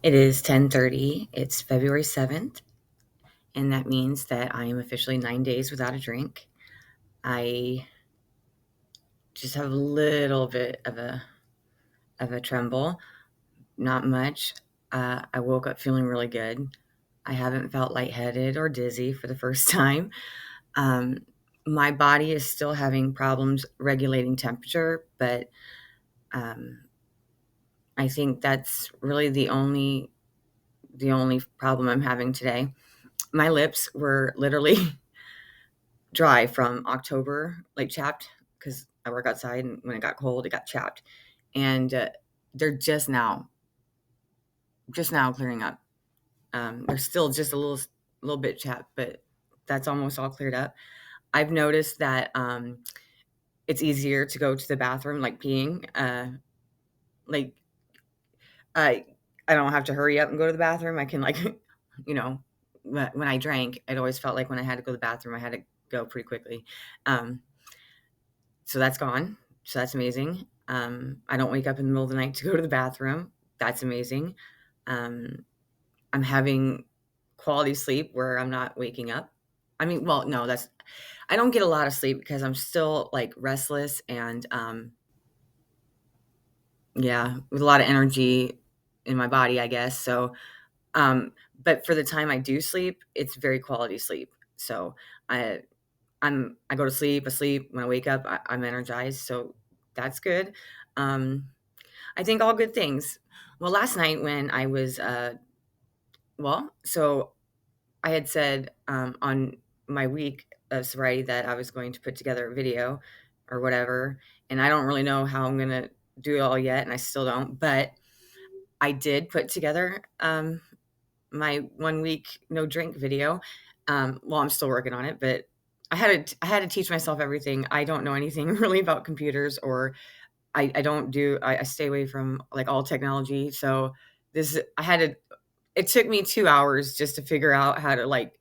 It is 10:30. It's February 7th, and that means that I am officially 9 days without a drink. I just have a little bit of a tremble, not much. I woke up feeling really good. I haven't felt lightheaded or dizzy for the first time. Um, my body is still having problems regulating temperature, but um, I think that's really the only problem I'm having today. My lips were literally dry from October, like chapped, because I work outside, and when it got cold, it got chapped, and they're just now clearing up. They're still just a little bit chapped, but that's almost all cleared up. I've noticed that it's easier to go to the bathroom, like peeing. Like I I don't have to hurry up and go to the bathroom. I can like, you know, when I drank, it always felt like when I had to go to the bathroom, I had to go pretty quickly. Um, So that's gone. So that's amazing. I don't wake up in the middle of the night to go to the bathroom. That's amazing. Um, I'm having quality sleep where I'm not waking up. I mean, well, no, I don't get a lot of sleep because I'm still like restless and yeah, with a lot of energy in my body, I guess. So, um, but for the time I do sleep, it's very quality sleep. So I I go to sleep, asleep. When I wake up, I'm energized. So that's good. Um, I think all good things. Well, last night when I was, so I had said on my week of sobriety that I was going to put together a video or whatever, and I don't really know how I'm gonna do it all yet, and I still don't. But I did put together my 1 week no drink video. Well, I'm still working on it, but I had to teach myself everything. I don't know anything really about computers or I don't do I stay away from like all technology. So this I had to it took me 2 hours just to figure out how to like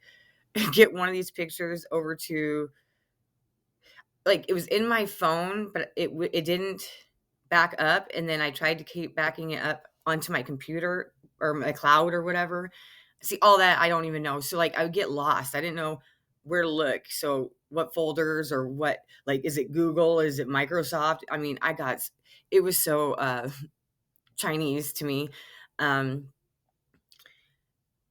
get one of these pictures over to like it was in my phone, but it didn't back up, and then I tried to keep backing it up onto my computer or my cloud or whatever. See, all that I don't even know. So like I would get lost. I didn't know where to look. So what folders or what like is it Google? Is it Microsoft? I mean, it was so Chinese to me. Um,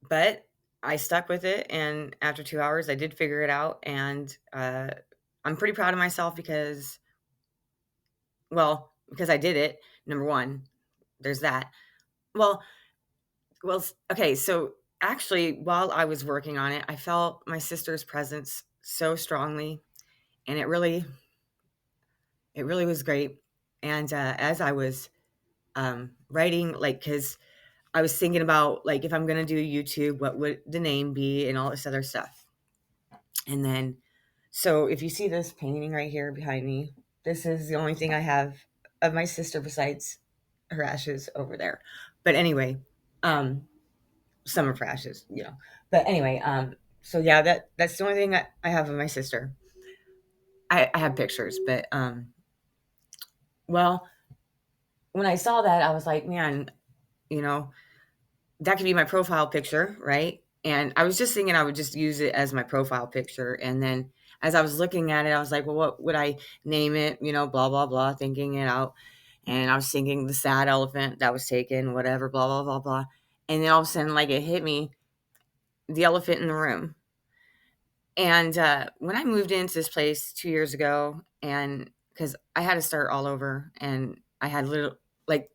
but I stuck with it, and after 2 hours I did figure it out, and I'm pretty proud of myself because I did it. Number 1, there's that. Well, okay, so actually while I was working on it, I felt my sister's presence so strongly, and it really was great. And as I was writing, like, because I was thinking about like if I'm gonna do YouTube, what would the name be and all this other stuff. And then, so if you see this painting right here behind me, this is the only thing I have of my sister besides her ashes over there. But anyway, um, some of her ashes. But anyway, so yeah, that's the only thing I have of my sister. I have pictures, but well, when I saw that, I was like, man, you know, that could be my profile picture, right? And I was just thinking I would just use it as my profile picture. And then as I was looking at it, I was like, well, what would I name it? Blah, blah, blah, thinking it out. And I was thinking the sad elephant that was taken, whatever, blah, blah, blah, blah. And then all of a sudden, like it hit me, the elephant in the room. And when I moved into this place 2 years ago, and because I had to start all over, and I had little like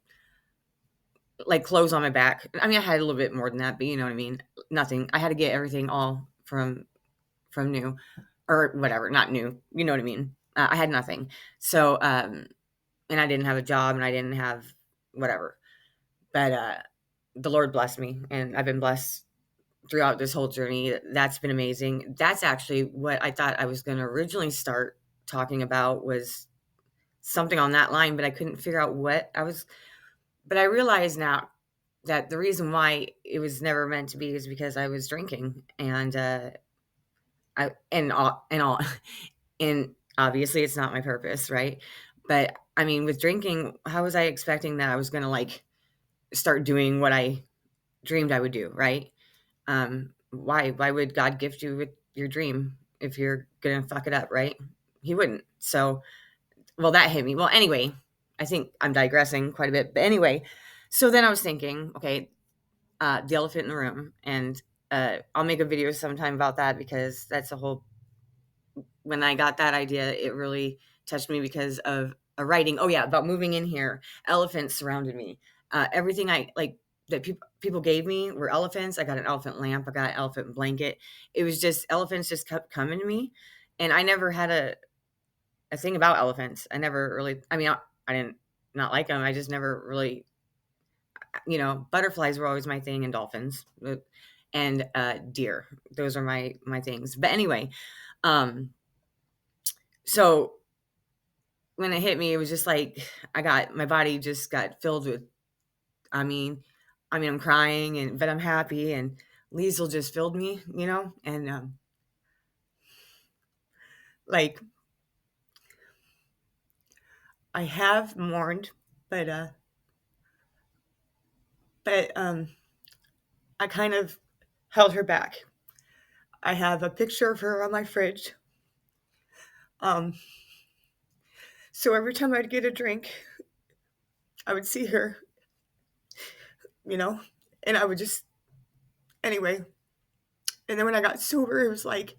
like clothes on my back. I mean, I had a little bit more than that, but you know what I mean. Nothing. I had to get everything all from new or whatever, not new. You know what I mean. I had nothing. So, and I didn't have a job, and I didn't have whatever. But the Lord blessed me, and I've been blessed throughout this whole journey. That's been amazing. That's actually what I thought I was going to originally start talking about was something on that line, but I couldn't figure out what I was. But I realize now that the reason why it was never meant to be is because I was drinking, and I and all and obviously it's not my purpose, right? But I mean, with drinking, how was I expecting that I was going to like start doing what I dreamed I would do, right? Why would God gift you with your dream if you're gonna fuck it up, right? He wouldn't. So, well, that hit me. Well, anyway, I think I'm digressing quite a bit, but anyway, so then I was thinking, okay, the elephant in the room, and I'll make a video sometime about that because that's a whole. When I got that idea, it really touched me because of a writing. Oh yeah, about moving in here. Elephants surrounded me. Everything I like that people gave me were elephants. I got an elephant lamp. I got an elephant blanket. It was just elephants just kept coming to me, and I never had a thing about elephants. I never really. I mean, I didn't not like them. I just never really. Butterflies were always my thing, and dolphins, and deer. Those are my things. But anyway, um, so when it hit me, it was just like my body just got filled with. I mean, I'm crying but I'm happy, and Liesel just filled me, and like I have mourned, but I kind of held her back. I have a picture of her on my fridge. Um, so every time I'd get a drink, I would see her, you know, and I would just anyway. And then when I got sober, it was like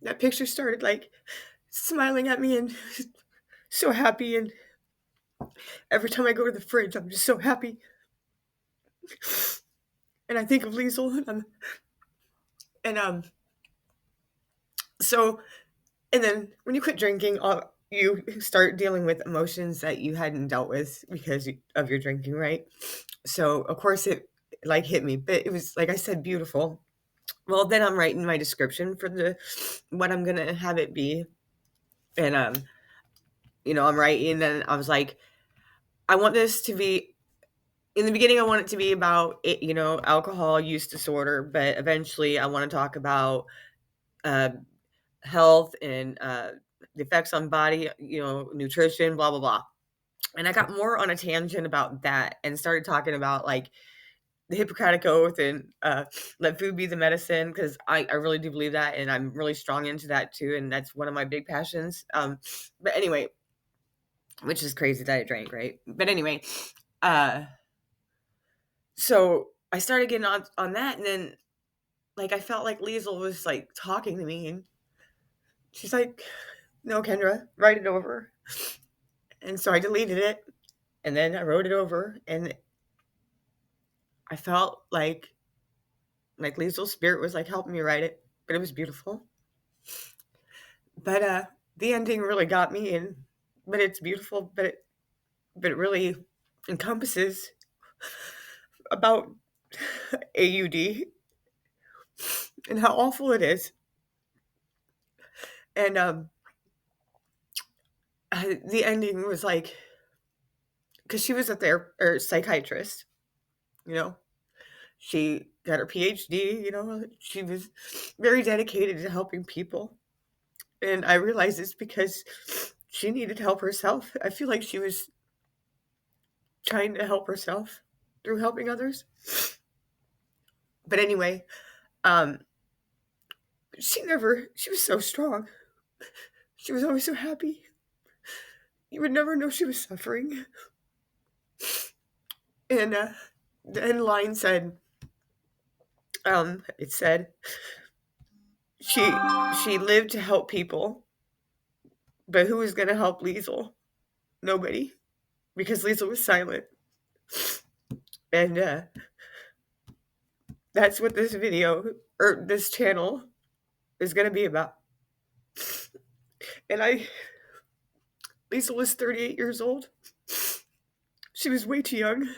that picture started like smiling at me and so happy. And every time I go to the fridge, I'm just so happy. And I think of Liesel, and so and then when you quit drinking, you start dealing with emotions that you hadn't dealt with because of your drinking, right? So of course it like hit me, but it was like I said, beautiful. Well, then I'm writing my description for the what I'm gonna have it be, and I'm writing, and I was like, I want this to be. In the beginning, I want it to be about alcohol use disorder, but eventually, I want to talk about uh, health and the effects on body, nutrition, blah blah blah. And I got more on a tangent about that and started talking about like the Hippocratic Oath and let food be the medicine because I really do believe that, and I'm really strong into that too, and that's one of my big passions. But anyway, which is crazy that I drank, right? But anyway, uh, so I started getting on that, and then like I felt like Liesel was like talking to me, and she's like, "No, Kendra, write it over." And so I deleted it, and then I wrote it over, and I felt like Liesel's spirit was like helping me write it, but it was beautiful. But the ending really got me, and but it's beautiful, but it really encompasses about AUD and how awful it is. And the ending was like, because she was a psychiatrist, you know, she got her PhD, she was very dedicated to helping people. And I realized it's because she needed help herself. I feel like she was trying to help herself through helping others. But anyway, um, she was so strong. She was always so happy. You would never know she was suffering. And the end line said, it said, she lived to help people, but who was going to help Liesel? Nobody, because Liesel was silent. And that's what this video or this channel is going to be about. And Liesel was 38 years old. She was way too young.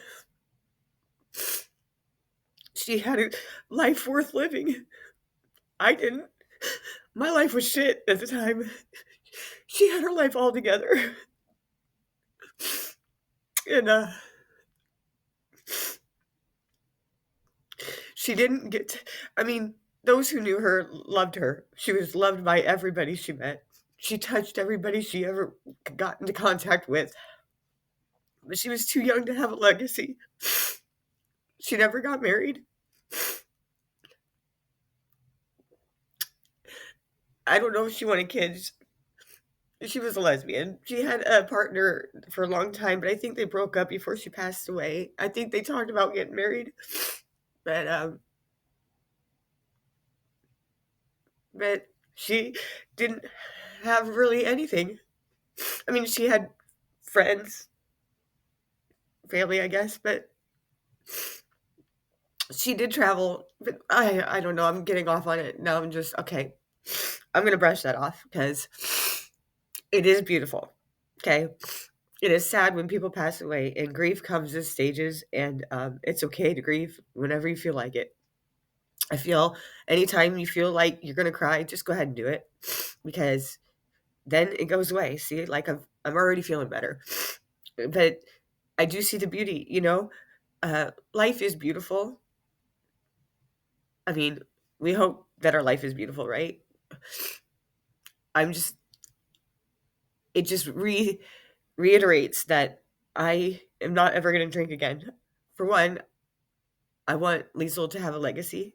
She had a life worth living. I didn't. My life was shit at the time. She had her life all together. And she didn't get to, I mean, those who knew her loved her. She was loved by everybody she met. She touched everybody she ever got into contact with. But she was too young to have a legacy. She never got married. I don't know if she wanted kids. She was a lesbian. She had a partner for a long time, but I think they broke up before she passed away. I think they talked about getting married, but but she didn't have really anything. I mean, she had friends, family, I guess, but she did travel. But I don't know. I'm getting off on it now. I'm just okay. I'm gonna brush that off because it is beautiful. Okay, it is sad when people pass away, and grief comes in stages, and it's okay to grieve whenever you feel like it. I feel anytime you feel like you're gonna cry, just go ahead and do it because then it goes away. See, like I'm already feeling better, but I do see the beauty. Life is beautiful. I mean, we hope that our life is beautiful, right? I'm just it just reiterates that I am not ever going to drink again. For one, I want Liesel to have a legacy.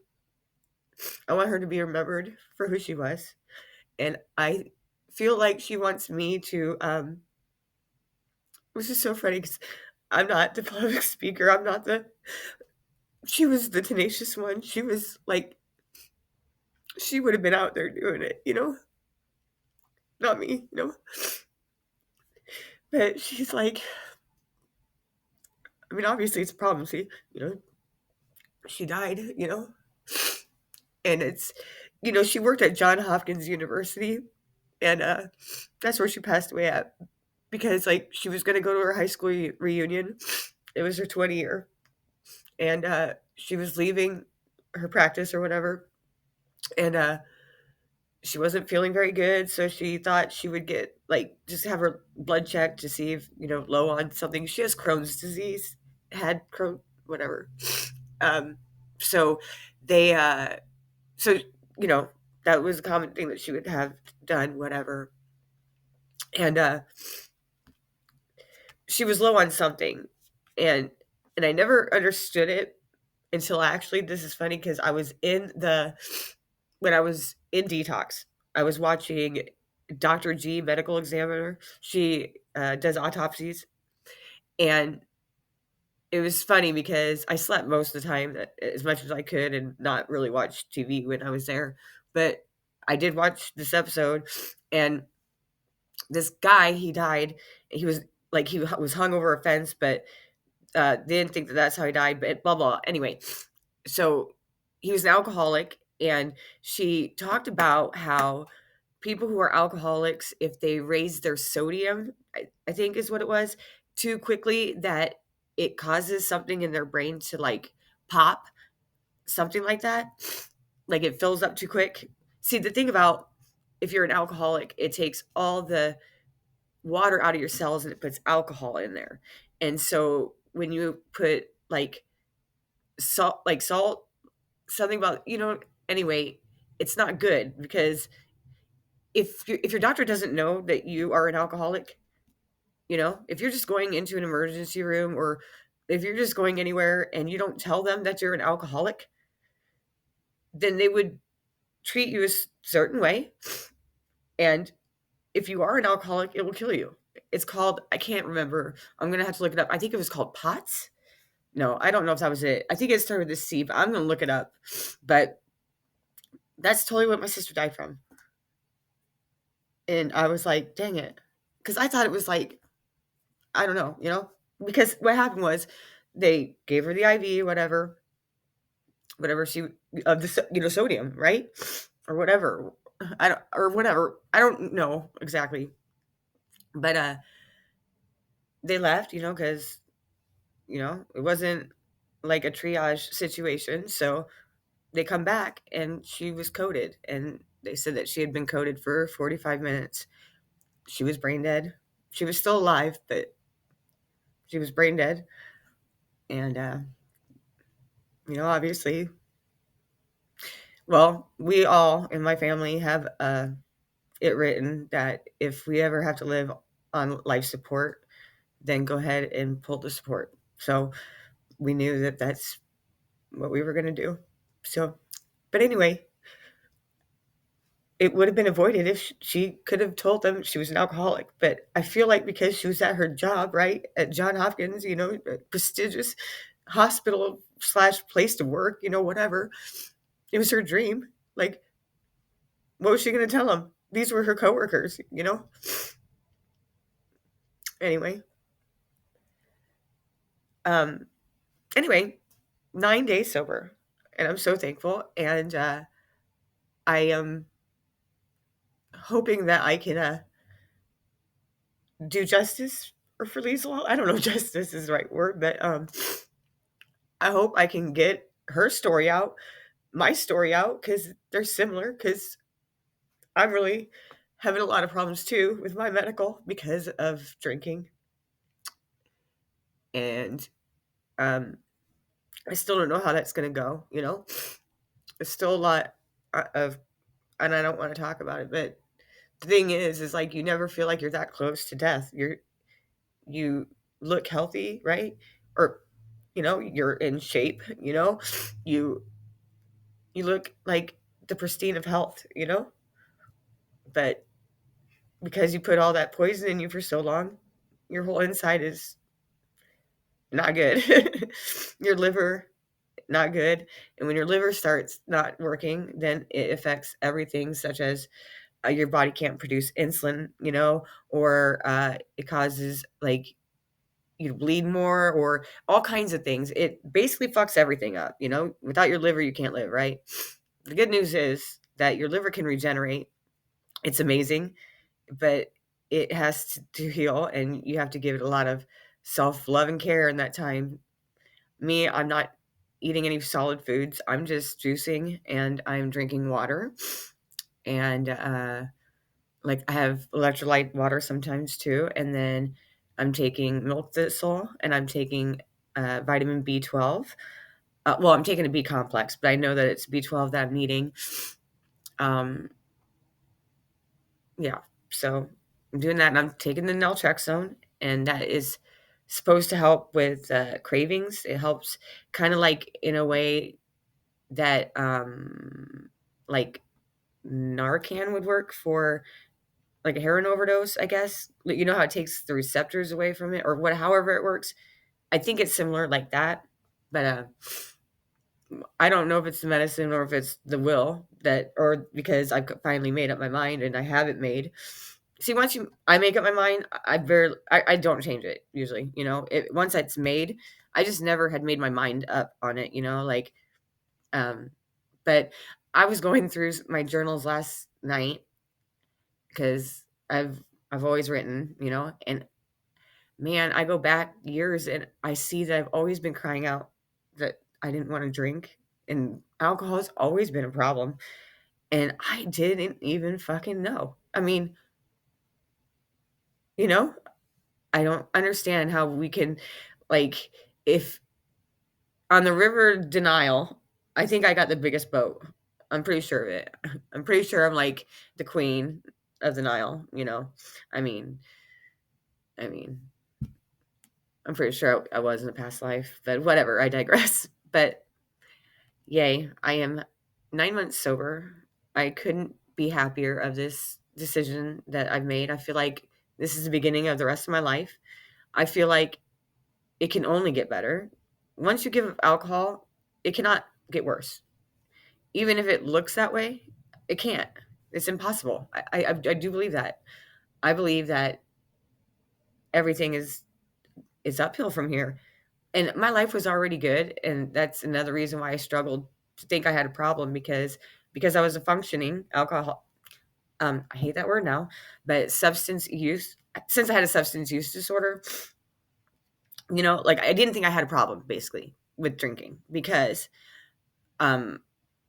I want her to be remembered for who she was, and I feel like she wants me to. Which is so funny because I'm not the public speaker. I'm not the. She was the tenacious one. She was like she would have been out there doing it, not me. But she's like, I mean, obviously it's a problem. See, she died, and she worked at John Hopkins University, and that's where she passed away at because like she was going to go to her high school reunion. It was her 20 year, and she was leaving her practice or whatever, and she wasn't feeling very good, so she thought she would get like just have her blood checked to see if low on something. She has Crohn's disease, had Crohn, whatever. Um, so they, so you know, that was a common thing that she would have done, whatever. And she was low on something, and I never understood it until actually this is funny because I was in the when I was in detox, I was watching Dr. G, medical examiner. She does autopsies, and it was funny because I slept most of the time as much as I could and not really watch TV when I was there. But I did watch this episode, and this guy, he died. He was like he was hung over a fence, but they didn't think that that's how he died. But blah blah. Anyway, so he was an alcoholic, and she talked about how people who are alcoholics, if they raise their sodium, I think is what it was, too quickly, that it causes something in their brain to like pop, something like that. Like it fills up too quick. See, the thing about if you're an alcoholic, it takes all the water out of your cells and it puts alcohol in there. And so when you put like salt, something about, anyway, it's not good because if your doctor doesn't know that you are an alcoholic, if you're just going into an emergency room or if you're just going anywhere and you don't tell them that you're an alcoholic, then they would treat you a certain way. And if you are an alcoholic, it will kill you. It's called, I can't remember. I'm going to have to look it up. I think it was called POTS. No, I don't know if that was it. I think it started with a C, but I'm going to look it up. But that's totally what my sister died from. And I was like, dang it. Because I thought it was like, I don't know, because what happened was they gave her the IV, whatever she of the sodium, right, or whatever. I don't or whatever. I don't know exactly, but they left, because it wasn't like a triage situation, so they come back and she was coded, and they said that she had been coded for 45 minutes. She was brain dead. She was still alive, but she was brain dead, and obviously, well, we all in my family have it written that if we ever have to live on life support, then go ahead and pull the support. So we knew that that's what we were going to do. So, but anyway, it would have been avoided if she could have told them she was an alcoholic. But I feel like because she was at her job, right, at John Hopkins, a prestigious hospital slash place to work, whatever, it was her dream. Like, what was she going to tell them? These were her coworkers. Anyway, um, anyway, 9 days sober, and I'm so thankful. And I am hoping that I can do justice for Liesel. I don't know if justice is the right word, but I hope I can get her story out, my story out, because they're similar. Because I'm really having a lot of problems too with my medical because of drinking, and um, I still don't know how that's going to go. It's still a lot of, and I don't want to talk about it, but the thing is like you never feel like you're that close to death. You look healthy, right? Or you're in shape, you you look like the pristine of health. But because you put all that poison in you for so long, your whole inside is not good. Your liver, not good. And when your liver starts not working, then it affects everything, such as your body can't produce insulin, or it causes like you bleed more, or all kinds of things. It basically fucks everything up. Without your liver, you can't live, right? The good news is that your liver can regenerate. It's amazing, but it has to heal, and you have to give it a lot of self-love and care in that time. Me, I'm not eating any solid foods. I'm just juicing and I'm drinking water. And like I have electrolyte water sometimes too. And then I'm taking milk thistle, and I'm taking vitamin B12. Well, I'm taking a B complex, but I know that it's B12 that I'm needing. Um, yeah. So I'm doing that, and I'm taking the naltrexone, and that is supposed to help with cravings. It helps kind of like in a way that like Narcan would work for like a heroin overdose, I guess. You know how it takes the receptors away from it, or however it works. I think it's similar like that, but I don't know if it's the medicine or if it's the will that, or because I've finally made up my mind and I haven't made. See, once I make up my mind, I don't change it usually. Once it's made, I just never had made my mind up on it. Like, um, but I was going through my journals last night because I've always written, and man, I go back years and I see that I've always been crying out that I didn't want to drink, and alcohol has always been a problem, and I didn't even fucking know. I mean, you know, I don't understand how we can, like, if on the river denial, I think I got the biggest boat. I'm pretty sure of it. I'm pretty sure I'm like the queen of the Nile. I mean, I mean, I'm pretty sure I was in a past life, but whatever, I digress. But yay, I am 9 months sober. I couldn't be happier of this decision that I've made. I feel like this is the beginning of the rest of my life. I feel like it can only get better. Once you give up alcohol, it cannot get worse. Even if it looks that way, it can't. It's impossible. I do believe that. I believe that everything is uphill from here. And my life was already good, and that's another reason why I struggled to think I had a problem, because I was a functioning alcohol. I hate that word now, but substance use. Since I had a substance use disorder, like I didn't think I had a problem basically with drinking because um,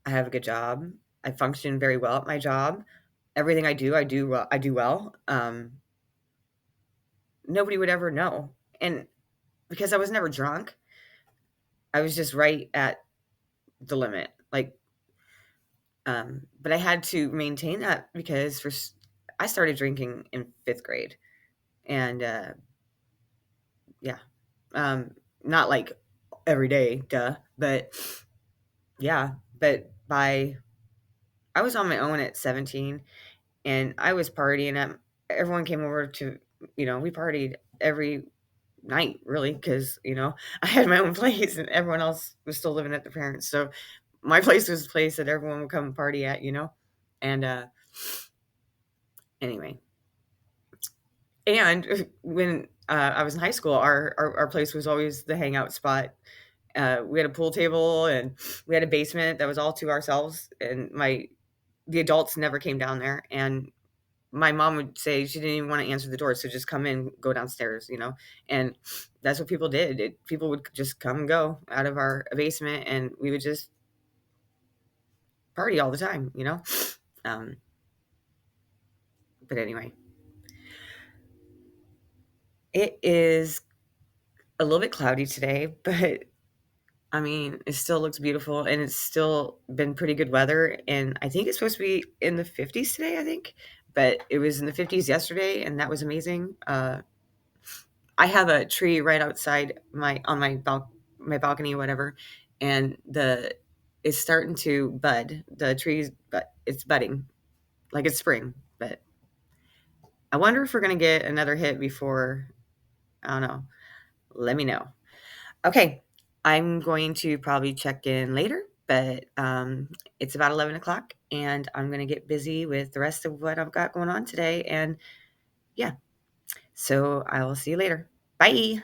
I have a good job. I function very well at my job. Everything I do well. I do well. Nobody would ever know, and because I was never drunk, I was just right at the limit. Like, but I had to maintain that because I started drinking in fifth grade, and yeah, not like every day, duh, but yeah, but by I was on my own at 17 and I was partying at everyone came over to, we partied every night really because, I had my own place and everyone else was still living at their parents. So my place was the place that everyone would come party at. And anyway, and when I was in high school, our place was always the hangout spot. We had a pool table and we had a basement that was all to ourselves. And the adults never came down there. And my mom would say she didn't even want to answer the door, so just come in, go downstairs. And that's what people did. People would just come and go out of our basement, and we would just party all the time. Um, but anyway, it is a little bit cloudy today, but I mean, it still looks beautiful, and it's still been pretty good weather. And I think it's supposed to be in the 50s today, I think, but it was in the 50s yesterday, and that was amazing. I have a tree right outside my balcony or whatever, and the it's starting to bud. The trees, but it's budding like it's spring. But I wonder if we're gonna get another hit before. I don't know. Let me know. Okay, I'm going to probably check in later, but it's about 11 o'clock, and I'm gonna get busy with the rest of what I've got going on today. And yeah, so I will see you later. Bye.